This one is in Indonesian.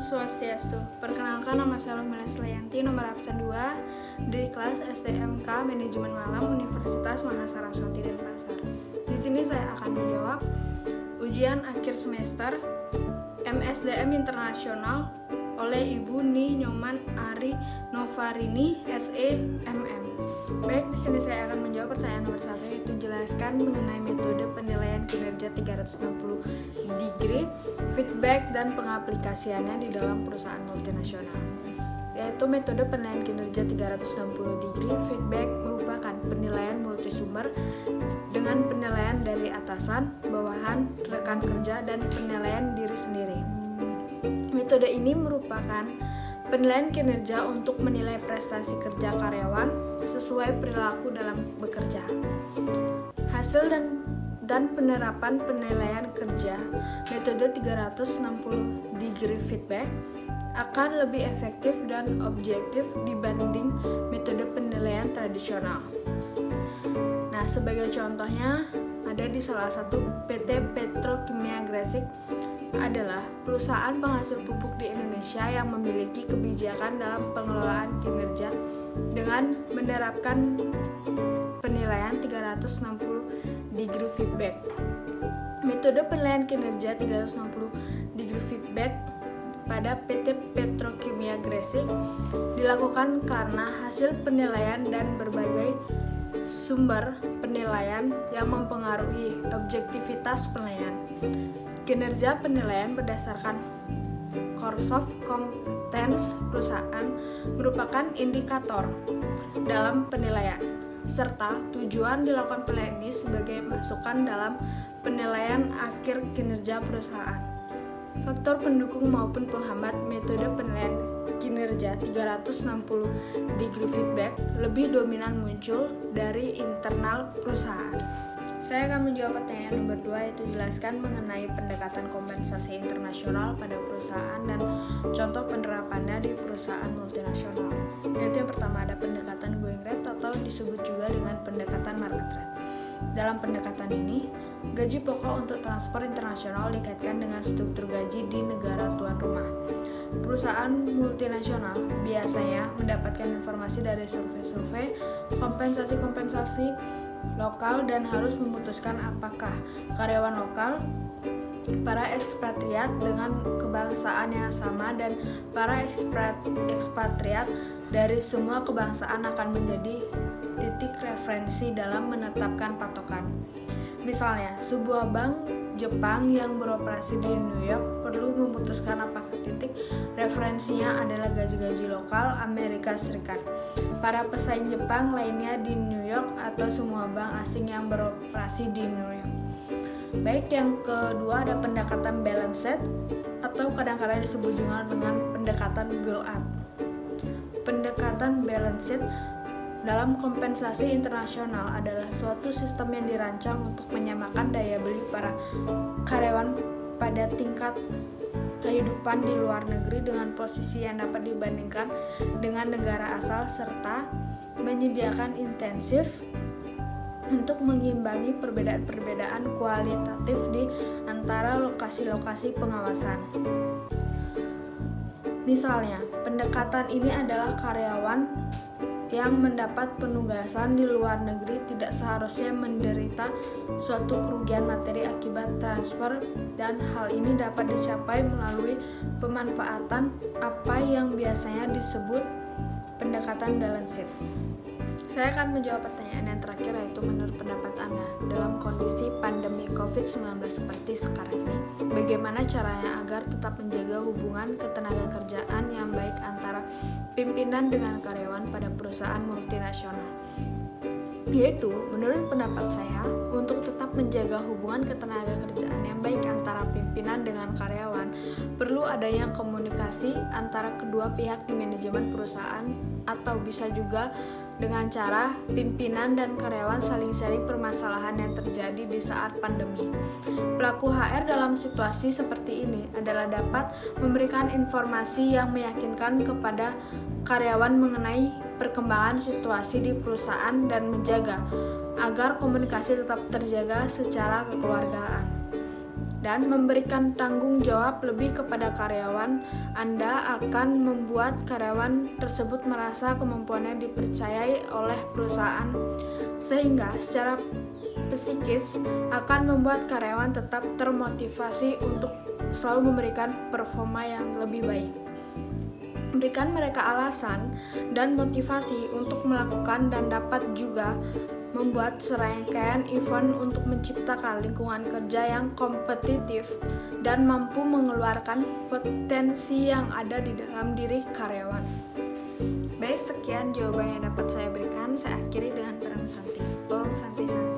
Swastiastu. Perkenalkan, nama saya Lumila Slianti, nomor absen 2 dari kelas SDMK Manajemen Malam Universitas Mahasaraswati Denpasar. Di sini saya akan menjawab ujian akhir semester MSDM Internasional oleh Ibu Ni Nyoman Ari Novarini SE MM. Baik, di sini saya akan menjawab pertanyaan nomor 1, yaitu jelaskan mengenai metode penilaian kinerja 360 degree, feedback dan pengaplikasiannya di dalam perusahaan multinasional. Yaitu metode penilaian kinerja 360 degree, feedback merupakan penilaian multisumber dengan penilaian dari atasan, bawahan, rekan kerja, dan penilaian diri sendiri. Metode ini merupakan penilaian kinerja untuk menilai prestasi kerja karyawan sesuai perilaku dalam bekerja. Hasil dan penerapan penilaian kerja metode 360 degree feedback akan lebih efektif dan objektif dibanding metode penilaian tradisional. Nah, sebagai contohnya ada di salah satu PT Petrokimia Gresik adalah perusahaan penghasil pupuk di Indonesia yang memiliki kebijakan dalam pengelolaan kinerja dengan menerapkan penilaian 360 degree feedback. Metode penilaian kinerja 360 degree feedback pada PT Petrokimia Gresik dilakukan karena hasil penilaian dan berbagai sumber penilaian yang mempengaruhi objektivitas penilaian. Kinerja penilaian berdasarkan Course of Competence perusahaan merupakan indikator dalam penilaian, serta tujuan dilakukan penilaian ini sebagai masukan dalam penilaian akhir kinerja perusahaan. Faktor pendukung maupun penghambat metode penilaian kinerja 360 degree feedback lebih dominan muncul dari internal perusahaan. Saya akan menjawab pertanyaan nomor 2, yaitu jelaskan mengenai pendekatan kompensasi internasional pada perusahaan dan contoh penerapannya di perusahaan multinasional. Yaitu yang pertama ada pendekatan going rate atau disebut juga dengan pendekatan market rate. Dalam pendekatan ini, gaji pokok untuk transfer internasional dikaitkan dengan struktur gaji di negara tuan rumah. Perusahaan multinasional biasanya mendapatkan informasi dari survei-survei kompensasi lokal dan harus memutuskan apakah karyawan lokal, para ekspatriat dengan kebangsaan yang sama, dan para ekspatriat dari semua kebangsaan akan menjadi titik referensi dalam menetapkan patokan. Misalnya, sebuah bank Jepang yang beroperasi di New York perlu memutuskan apakah titik referensinya adalah gaji-gaji lokal Amerika Serikat, para pesaing Jepang lainnya di New York, atau semua bank asing yang beroperasi di New York. Baik, yang kedua ada pendekatan balance set atau kadang-kadang disebut juga dengan pendekatan build-up. Pendekatan balance set dalam kompensasi internasional adalah suatu sistem yang dirancang untuk menyamakan daya beli para karyawan pada tingkat kehidupan di luar negeri dengan posisi yang dapat dibandingkan dengan negara asal, serta menyediakan intensif untuk mengimbangi perbedaan-perbedaan kualitatif di antara lokasi-lokasi pengawasan. Misalnya, pendekatan ini adalah karyawan yang mendapat penugasan di luar negeri tidak seharusnya menderita suatu kerugian materi akibat transfer, dan hal ini dapat dicapai melalui pemanfaatan apa yang biasanya disebut pendekatan balance sheet. Saya akan menjawab pertanyaan yang terakhir, yaitu menurut pendapat Anda, dalam kondisi pandemi COVID-19 seperti sekarang ini, bagaimana caranya agar tetap menjaga hubungan ketenagakerjaan yang baik antara pimpinan dengan karyawan pada perusahaan multinasional? Yaitu, menurut pendapat saya, untuk tetap menjaga hubungan ketenagakerjaan yang baik antara pimpinan dengan karyawan, perlu adanya komunikasi antara kedua pihak di manajemen perusahaan, atau bisa juga dengan cara pimpinan dan karyawan saling sharing permasalahan yang terjadi di saat pandemi. Pelaku HR dalam situasi seperti ini adalah dapat memberikan informasi yang meyakinkan kepada karyawan mengenai perkembangan situasi di perusahaan dan menjaga agar komunikasi tetap terjaga secara kekeluargaan. dan memberikan tanggung jawab lebih kepada karyawan, Anda akan membuat karyawan tersebut merasa kemampuannya dipercayai oleh perusahaan, sehingga secara psikis akan membuat karyawan tetap termotivasi untuk selalu memberikan performa yang lebih baik. Berikan mereka alasan dan motivasi untuk melakukan dan dapat juga membuat serangkaian event untuk menciptakan lingkungan kerja yang kompetitif dan mampu mengeluarkan potensi yang ada di dalam diri karyawan. Baik, sekian jawaban yang dapat saya berikan. Saya akhiri dengan perang Santi. Om Santi Santi.